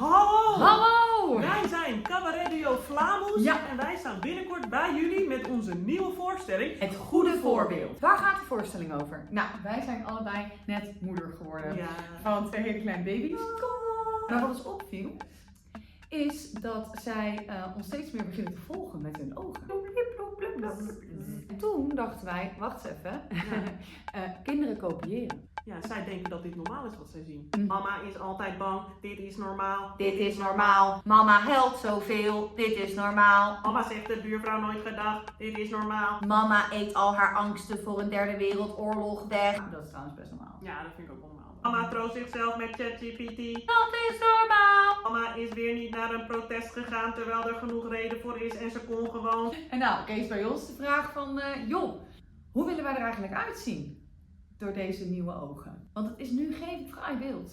Hallo! Hallo! Wij zijn Cabaret Duo Flamus Ja. en wij staan binnenkort bij jullie met onze nieuwe voorstelling. Het goede voorbeeld. Waar gaat de voorstelling over? Nou, wij zijn allebei net moeder geworden Ja. van 2 hele kleine baby's. Maar wat ons opviel, is dat zij ons steeds meer beginnen te volgen met hun ogen. En toen dachten wij, wacht eens even, kinderen kopiëren. Ja, zij denken dat dit normaal is wat zij zien. Mm. Mama is altijd bang, dit is normaal. Dit is normaal. Mama helpt zoveel. Dit is normaal. Mama zegt de buurvrouw nooit gedag, dit is normaal. Mama eet al haar angsten voor een derde wereldoorlog weg. Nou, dat is trouwens best normaal. Ja, dat vind ik ook normaal. Mama troost zichzelf met ChatGPT. Dat is normaal. Mama is weer niet naar een protest gegaan terwijl er genoeg reden voor is en ze kon gewoon. En nou, Kees, bij ons de vraag van, joh, hoe willen wij er eigenlijk uitzien door deze nieuwe ogen? Want het is nu geen fraai beeld.